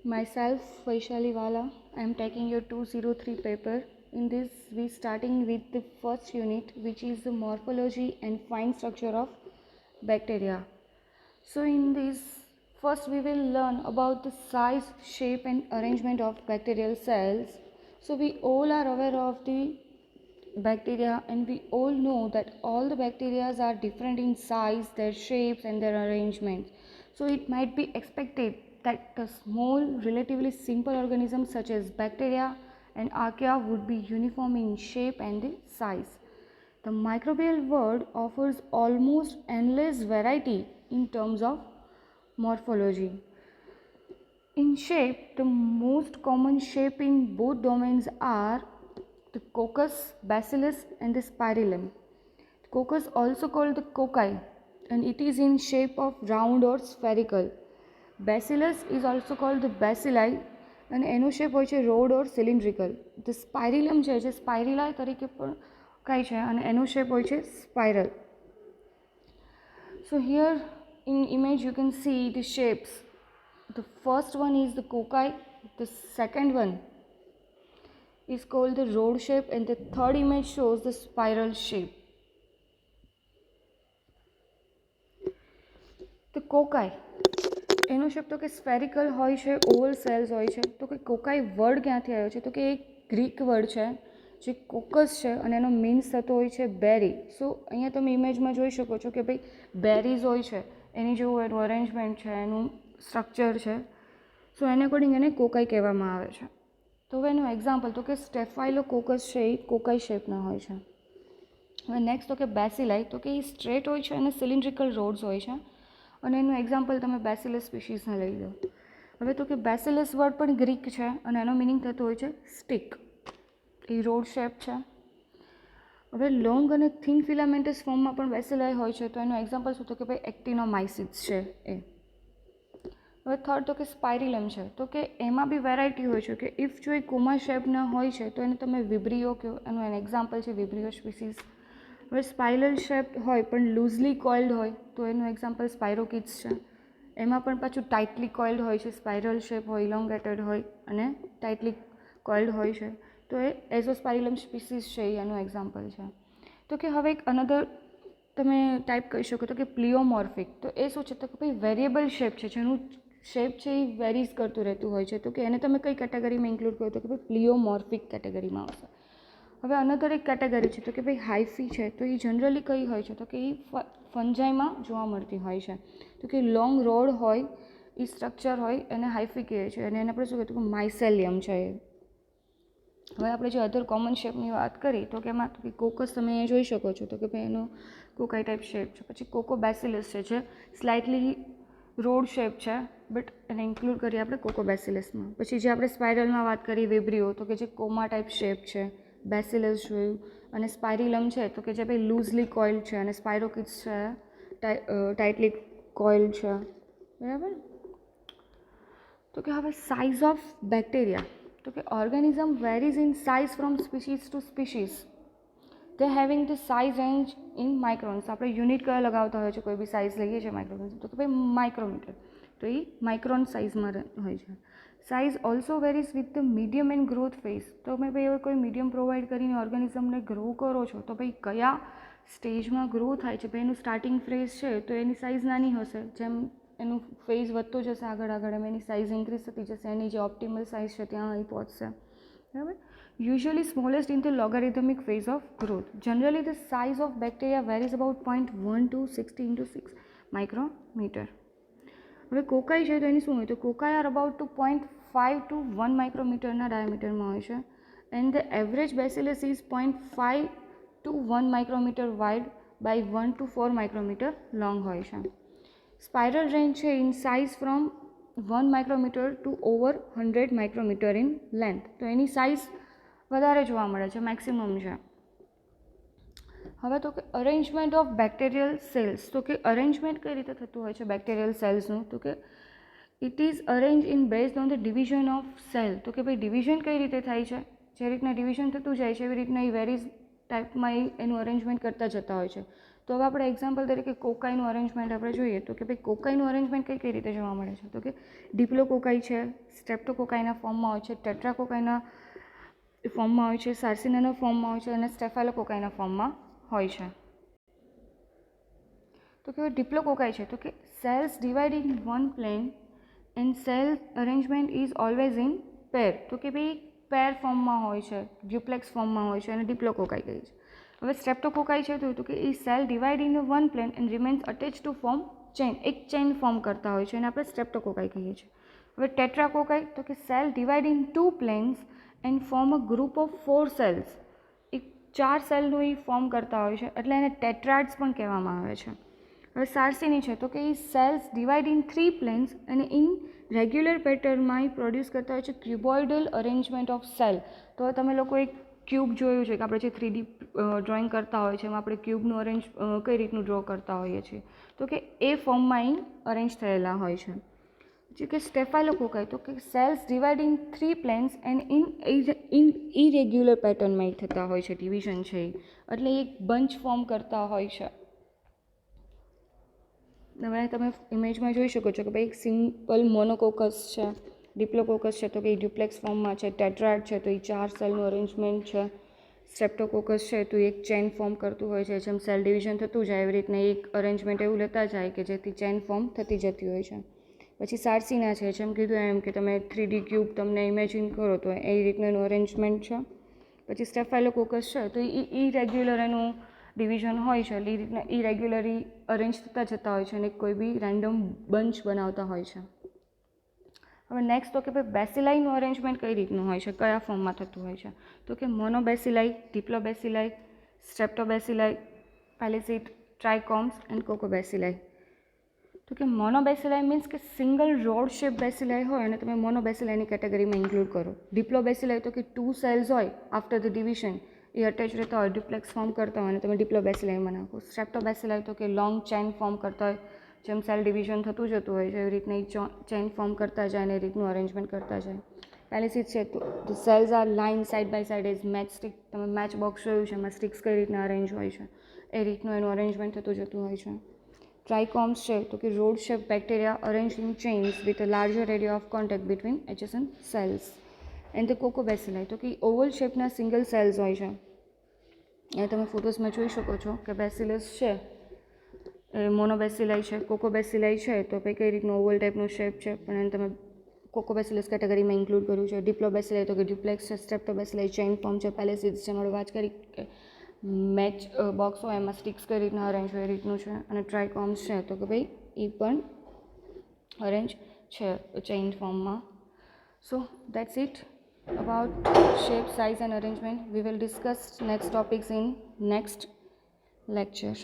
Myself, Vaishali Wala. I am taking your 203 paper. In this, we starting with the first unit, which is the morphology and fine structure of bacteria. So in this, first we will learn about the size, shape and arrangement of bacterial cells. So we all are aware of the bacteria, and we all know that all the bacteria are different in size, their shapes and their arrangements. So it might be expected that the small, relatively simple organisms such as bacteria and archaea would be uniform in shape and the size. The microbial world offers almost endless variety in terms of morphology. In shape, the most common shape in both domains are the coccus, bacillus and the spirillum. The coccus, also called the cocci, and it is in shape of round or spherical. Bacillus is also called the bacilli અને એનો shape હોય છે road or cylindrical. The સ્પાઇરિલમ છે જે સ્પાઇરિલા તરીકે પણ કહે છે અને એનો શેપ હોય છે spiral. So here in image you can see the shapes. The first one is the cocci, the second one is called the rod shape and the third image shows the spiral shape. The cocci એનો shape તો કે spherical હોય છે, Oval cells હોય છે. તો કે કોકાઈ word ક્યાંથી આવ્યો છે? તો કે એક ગ્રીક વર્ડ છે જે કોકસ છે અને એનો મીન્સ થતો હોય છે બેરી. સો અહીંયા તમે ઇમેજમાં જોઈ શકો છો કે ભાઈ બેરીઝ હોય છે, એની જેવું એનું અરેન્જમેન્ટ છે, એનું સ્ટ્રક્ચર છે. સો એને અકોર્ડિંગ એને કોકાઈ કહેવામાં આવે છે. તો હવે એનું એક્ઝામ્પલ તો કે સ્ટેફાઇલો કોકસ છે એ કોકાઈ શેપના હોય છે. હવે નેક્સ્ટ તો કે બેસિલાઈ, તો કે એ સ્ટ્રેટ હોય છે અને સિલિન્ડ્રિકલ રોડ્સ હોય છે. અને એનું એક્ઝામ્પલ તમે બેસિલસ સ્પીશીસને લઈ લો. હવે તો કે બેસિલસ વર્ડ પણ ગ્રીક છે અને એનો મિનિંગ થતો હોય છે સ્ટિક. એ રોડ શેપ છે. હવે લોંગ અને થિન ફિલામેન્ટસ ફોર્મમાં પણ બેસિલાઈ હોય છે. તો એનું એક્ઝામ્પલ શું? તો કે ભાઈ એક્ટિનોમાઇસિસ છે એ. હવે થર્ડ તો કે સ્પાઇરિલમ છે. તો કે એમાં બી વેરાયટી હોય છે કે ઇફ જો એ કોમા શેપના હોય છે તો એને તમે વિબ્રિયો કહો. એનું એક્ઝામ્પલ છે વિબ્રિયો સ્પીસીસ. હવે સ્પાઇરલ શેપ હોય પણ લૂઝલી કોઇલ્ડ હોય તો એનું એક્ઝામ્પલ સ્પાયરોકિડ્સ છે. એમાં પણ પાછું ટાઇટલી કોઇલ્ડ હોય છે. સ્પાઇરલ શેપ હોય, ઇલોંગેટેડ હોય અને ટાઇટલી કોઇલ્ડ હોય છે. તો એ એઝોસ્પાઇરિલમ સ્પીસીસ છે એનું એક્ઝામ્પલ છે. તો કે હવે એક અનધર તમે ટાઈપ કહી શકો તો કે પ્લિયોમોર્ફિક. તો એ શું છે? તો કે ભાઈ વેરિયેબલ શેપ છે, જેનું શેપ છે એ વેરીઝ કરતું રહેતું હોય છે. તો કે એને તમે કઈ કેટેગરીમાં ઇન્ક્લુડ કરો? તો કે ભાઈ પ્લિયોમોર્ફિક કેટેગરીમાં આવશે. હવે અનધર એક કેટેગરી છે તો કે ભાઈ હાઇફી છે. તો એ જનરલી કઈ હોય છે? તો કે એ ફંજાઈમાં જોવા મળતી હોય છે. તો કે લોંગ રોડ હોય એ સ્ટ્રક્ચર હોય એને હાઇફી કહે છે અને એને આપણે શું કહેતું કે માઇસેલિયમ છે એ. હવે આપણે જે અધર કોમન શેપની વાત કરી તો કે એમાં તો કે કોકસ તમે અહીંયા જોઈ શકો છો. તો કે ભાઈ એનો કોકાઈ ટાઈપ શેપ છે. પછી કોકો બેસિલસ છે જે સ્લાઇટલી રોડ શેપ છે, બટ એને ઇન્ક્લુડ કરીએ આપણે કોકો બેસિલસમાં. પછી જે આપણે સ્પાઇરલમાં વાત કરી વિબ્રિયો, તો કે જે કોમા ટાઈપ શેપ છે. બેસિલસ જોયું અને સ્પાઇરિલમ છે તો કે જે ભાઈ લૂઝલી કોઇલ્ડ છે અને સ્પાયરોકિડ્સ છે ટાઇટલી કોઇલ્ડ છે. બરાબર. તો કે હવે સાઇઝ ઓફ બેક્ટેરિયા. તો કે organism varies in size from species to species. They having the size range in microns. આપણે યુનિટ કયા લગાવતા હોય છે કોઈ બી સાઇઝ લઈએ છીએ માઇક્રોન્સ, તો કે ભાઈ માઇક્રોમીટર. તો એ માઇક્રોન સાઇઝમાં હોય છે. Size also varies with the medium and growth phase. તો મેં ભાઈ હવે કોઈ મીડિયમ પ્રોવાઈડ કરીને ઓર્ગેનિઝમને ગ્રો કરો છો તો ભાઈ કયા સ્ટેજમાં ગ્રો થાય છે? ભાઈ એનું સ્ટાર્ટિંગ ફેઝ છે તો એની સાઇઝ નાની હશે. જેમ એનું ફેઝ વધતો જશે આગળ આગળ એમ એની સાઇઝ ઇન્ક્રીઝ થતી જશે. એની જે ઓપ્ટિમલ સાઇઝ છે ત્યાં એ પહોંચશે. બરાબર. Usually smallest in the logarithmic phase of growth. Generally the size of bacteria varies about 0.1 to 60 into 6 micrometer. હવે કોકાઈ છે તો એની શું હોય? તો cocci are about to 0.5 to 1 માઇક્રોમીટરના ડાયામીટરમાં હોય છે. And the average bacillus is 0.5 to 1 micrometre wide by 1 to 4 micrometre long હોય છે. સ્પાઇરલ રેન્જ છે in size from 1 micrometre to over 100 micrometre in length. તો એની સાઇઝ વધારે જોવા મળે છે, મેક્સિમમ છે. હવે તો કે અરેન્જમેન્ટ ઓફ બેક્ટેરિયલ સેલ્સ. તો કે અરેન્જમેન્ટ કઈ રીતે થતું હોય છે બેક્ટેરિયલ સેલ્સનું? તો કે it is arrange in based on the division of cell. તો કે ભાઈ ડિવિઝન કઈ રીતે થાય છે? જે રીતના ડિવિઝન થતું જાય છે એવી રીતના એ વેરીઝ ટાઈપમાં એનું અરેન્જમેન્ટ કરતા જતા હોય છે. તો હવે આપણે એક્ઝામ્પલ તરીકે કોકાઈનું અરેન્જમેન્ટ આપણે જોઈએ તો કે ભાઈ કોકાઈનું અરેન્જમેન્ટ કઈ રીતે જોવા મળે છે, તો કે ડિપ્લોકોકાઈ છે, સ્ટ્રેપ્ટોકોકાઈના ફોર્મમાં હોય છે, ટેટ્રાકોકાઈના ફોર્મમાં હોય છે, સાર્સિનાના ફોર્મમાં હોય છે અને સ્ટેફાલોકોકાઈના ફોર્મમાં હોય છે. તો કે ડિપ્લોકોકાઈ છે તો કે cells divide in one plane and cell arrangement is always in pair. તો કે ભાઈ પેર ફોર્મમાં હોય છે, ડ્યુપ્લેક્સ ફોર્મમાં હોય છે અને ડિપ્લોકોકાઈ કહે છે. હવે સ્ટ્રેપ્ટોકોકાઈ છે તો કે a cell divide in one plane and remains attach to form chain, એક ચેઇન ફોર્મ કરતા હોય છે અને આપણે સ્ટ્રેપ્ટોકોકાઈ કહીએ છીએ. હવે ટેટ્રાકોકાઈ તો કે cell divide in 2 planes and form a group of 4 cells, એક 4 સેલનું એ ફોર્મ કરતા હોય છે એટલે એને ટેટ્રાડ્સ પણ કહેવામાં આવે છે. હવે સાર્સિની છે તો કે એ સેલ્સ ડિવાઇડ ઇન 3 પ્લેન્સ અને ઇન રેગ્યુલર પેટર્નમાં એ પ્રોડ્યુસ કરતા હોય છે ક્યુબોઇડલ અરેન્જમેન્ટ ઓફ સેલ. તો તમે લોકો એક ક્યુબ જોયું છે કે આપણે જે 3D ડ્રોઈંગ કરતા હોય છે એમાં આપણે ક્યુબનું અરેન્જ કઈ રીતનું ડ્રો કરતા હોઈએ છીએ, તો કે એ ફોર્મમાં અરેન્જ થયેલા હોય છે. જે કે સ્ટેફાલોકોકાઈ તો કે cells divide in 3 planes and in irregular પેટર્નમાં એ થતા હોય છે, ડિવિઝન છે એટલે એક બંચ ફોર્મ કરતા હોય છે. હવે તમે ઇમેજમાં જોઈ શકો છો કે ભાઈ સિમ્પલ મોનોકોકસ છે, ડિપ્લોકોકસ છે તો કે એ ડ્યુપ્લેક્સ ફોર્મમાં છે, ટેટ્રાડ છે તો એ 4 સેલનું અરેન્જમેન્ટ છે, સ્ટ્રેપ્ટોકોકસ છે તો એક ચેન ફોર્મ કરતું હોય છે, જેમ સેલ ડિવિઝન થતું જાય એવી રીતના એક અરેન્જમેન્ટ એવું લેતા જાય કે જેથી ચેન ફોર્મ થતી જતી હોય છે. પછી સાર્સિના છે, જેમ કીધું એમ કે તમે 3D ક્યુબ તમને ઇમેજિન કરો તો એ રીતનું એનું અરેન્જમેન્ટ છે. પછી સ્ટેફાલોકોકસ છે તો એ ઇરેગ્યુલર એનું ડિવિઝન હોય છે એટલે એ રીતના ઇરેગ્યુલરી અરેન્જ થતા જતા હોય છે અને કોઈ બી રેન્ડમ બંચ બનાવતા હોય છે. હવે નેક્સ્ટ તો કે ભાઈ બેસિલાઈનું અરેન્જમેન્ટ કઈ રીતનું હોય છે, કયા ફોર્મમાં થતું હોય છે, તો કે મોનોબેસિલાઈ, ડિપ્લોબેસિલાઈ, સ્ટ્રેપ્ટોબેસિલાઈ, પેલિસિડ, ટ્રાઇકોમ્સ એન્ડ કોકોબેસિલાઈ. તો કે મોનોબેસિલાઈ મીન્સ કે સિંગલ રોડ શેપ બેસિલાઈ હોય અને તમે મોનોબેસિલાઈની કેટેગરીમાં ઇન્ક્લુડ કરો. ડિપ્લોબેસિલાઈ તો કે 2 સેલ્સ હોય after the division A attach રહેતા હોય, ડ્યુપ્લેક્સ ફોર્મ કરતા હોય અને તમે ડિપ્લોબેસિલાઈમાં નાખો. સ્ટ્રેપ્ટોબેસિલાઈ તો કે લોંગ ચેન ફોર્મ કરતા હોય, જેમ સેલ ડિવિઝન થતું જતું હોય છે એવી રીતના એ ચેન ફોર્મ કરતા જાય અને એ રીતનું અરેન્જમેન્ટ કરતા જાય. પેલિસિડ છે તો the cells are line side by side as match stick. તમે મેચ બોક્સ જોયું છે એમાં સ્ટિક્સ કઈ રીતના અરેન્જ હોય છે એ રીતનું એનું અરેન્જમેન્ટ થતું જતું હોય છે. ટ્રાઇકોમ્સ છે તો કે rod shape bacteria arrange in chains with a larger area of contact between adjacent cells. And the coccobacilli તો કે ઓવલ શેપના સિંગલ સેલ્સ હોય છે. એ તમે ફોટોઝમાં જોઈ શકો છો કે બેસિલસ છે એ મોનોબેસિલાઈ છે, કોકોબેસિલાઈ છે તો ભાઈ કઈ રીતનું ઓવલ ટાઈપનું શેપ છે પણ એને તમે કોકોબેસિલસ કેટેગરીમાં ઇન્ક્લુડ કર્યું છે. ડિપ્લોબેસિલાઈ તો કે ડ્યુપ્લેક્સ છે, સ્ટ્રેપ્ટોબેસિલાઈ ચેઇન ફોર્મ છે, પેલિસિડ્સ છે આપણે વાત કરી કે મેચ બોક્સ હોય એમાં સ્ટિક્સ કઈ રીતના અરેન્જ હોય એ રીતનું છે. અને ટ્રાઇકોમ્સ છે તો કે ભાઈ એ પણ અરેન્જ છે ચેઇન ફોર્મમાં. સો that's it about shape, size and arrangement. We will discuss next topics in next lecture.